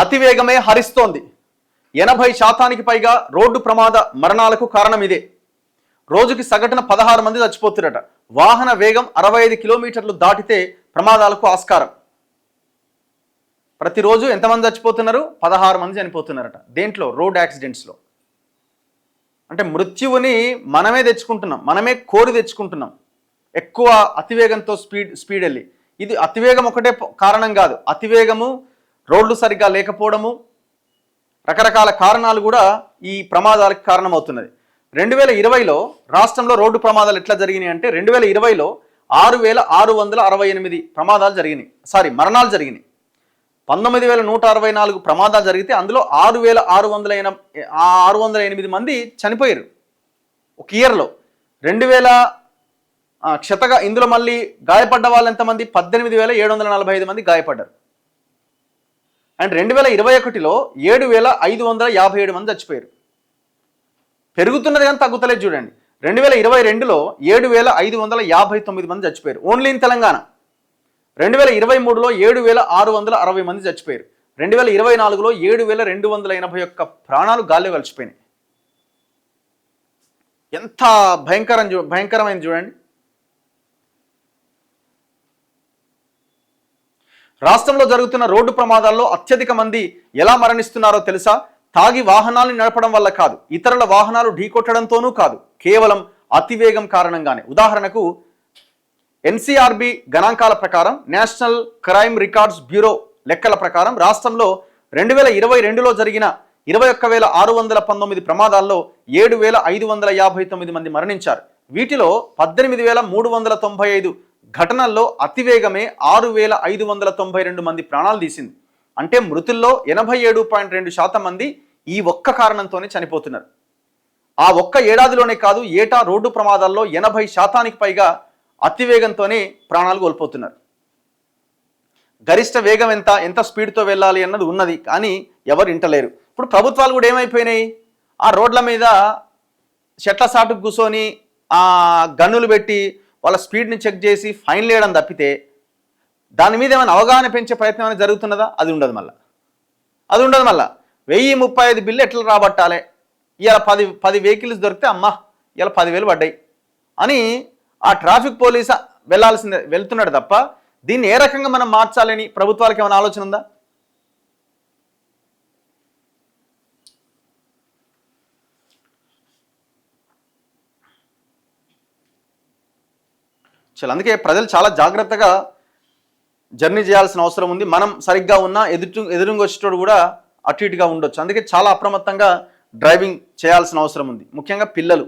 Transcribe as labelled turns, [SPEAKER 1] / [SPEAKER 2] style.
[SPEAKER 1] అతివేగమే హరిస్తోంది. 80% పైగా రోడ్డు ప్రమాద మరణాలకు కారణం ఇదే. రోజుకి సగటున 16 మంది చచ్చిపోతున్నట. వాహన వేగం 65 కిలోమీటర్లు దాటితే ప్రమాదాలకు ఆస్కారం. ప్రతిరోజు ఎంతమంది చచ్చిపోతున్నారు? 16 మంది చనిపోతున్నారట. దేంట్లో? రోడ్ యాక్సిడెంట్స్లో. అంటే మృత్యువుని మనమే తెచ్చుకుంటున్నాం, మనమే కోరి తెచ్చుకుంటున్నాం. ఎక్కువ అతివేగంతో స్పీడ్ వెళ్ళి. ఇది అతివేగం ఒకటే కారణం కాదు. అతివేగము, రోడ్లు సరిగ్గా లేకపోవడము, రకరకాల కారణాలు కూడా ఈ ప్రమాదాలకు కారణమవుతున్నది. 2020లో రాష్ట్రంలో రోడ్డు ప్రమాదాలు ఎట్లా జరిగినాయి అంటే 2020లో 6,668 ప్రమాదాలు జరిగినాయి. మరణాలు జరిగినాయి. 19,164 ప్రమాదాలు జరిగితే అందులో 6,608 మంది చనిపోయారు ఒక ఇయర్లో. 2000 ఇందులో మళ్ళీ గాయపడ్డ వాళ్ళు ఎంతమంది? 18,745 మంది గాయపడ్డారు. అండ్ 2021లో 7,557 మంది చచ్చిపోయారు. పెరుగుతున్నది కానీ తగ్గుతలేదు చూడండి. 2022లో 7,559 మంది చచ్చిపోయారు ఓన్లీ ఇన్ తెలంగాణ. 2023లో 7,660 మంది చచ్చిపోయారు. 2024లో 7,281 ప్రాణాలు గాల్లో కలిసిపోయినాయి. ఎంత భయంకరమైంది చూడండి. రాష్ట్రంలో జరుగుతున్న రోడ్డు ప్రమాదాల్లో అత్యధిక మంది ఎలా మరణిస్తున్నారో తెలుసా? తాగి వాహనాలను నడపడం వల్ల కాదు, ఇతరుల వాహనాలు ఢీకొట్టడంతోనూ కాదు, కేవలం అతివేగం కారణంగానే. ఉదాహరణకు ఎన్సీఆర్బీ గణాంకాల ప్రకారం, నేషనల్ క్రైమ్ రికార్డ్స్ బ్యూరో లెక్కల ప్రకారం రాష్ట్రంలో 2022లో జరిగిన 21,619 ప్రమాదాల్లో 7,559 మంది మరణించారు. వీటిలో 18,395 ఘటనల్లో అతివేగమే 6,592 మంది ప్రాణాలు తీసింది. అంటే మృతుల్లో 87.2% మంది ఈ ఒక్క కారణంతోనే చనిపోతున్నారు. ఆ ఒక్క ఏడాదిలోనే కాదు, ఏటా రోడ్డు ప్రమాదాల్లో 80% పైగా అతివేగంతోనే ప్రాణాలు కోల్పోతున్నారు. గరిష్ట వేగం ఎంత స్పీడ్తో వెళ్ళాలి అన్నది ఉన్నది, కానీ ఎవరు ఇంటలేరు. ఇప్పుడు ప్రభుత్వాలు కూడా ఏమైపోయినాయి? ఆ రోడ్ల మీద చెట్ల సాటుకు కూర్చొని ఆ గన్నులు పెట్టి వాళ్ళ స్పీడ్ని చెక్ చేసి ఫైన్లు వేయడం తప్పితే దాని మీద ఏమైనా అవగాహన పెంచే ప్రయత్నం అనేది జరుగుతున్నదా? అది ఉండదు. మళ్ళీ 1035 బిల్లు ఎట్లా రాబట్టాలి, ఇలా 10 వెహికల్స్ దొరికితే అమ్మా ఇలా 10,000 పడ్డాయి అని ఆ ట్రాఫిక్ పోలీసు వెళ్తున్నాడు తప్ప దీన్ని ఏ రకంగా మనం మార్చాలని ప్రభుత్వాలకు ఏమైనా ఆలోచన ఉందా? అందుకే ప్రజలు చాలా జాగ్రత్తగా జర్నీ చేయాల్సిన అవసరం ఉంది. మనం సరిగ్గా ఉన్నా ఎదురుగా వచ్చేటోడు కూడా అటు ఇటుగా ఉండొచ్చు. అందుకే చాలా అప్రమత్తంగా డ్రైవింగ్ చేయాల్సిన అవసరం ఉంది, ముఖ్యంగా పిల్లలు.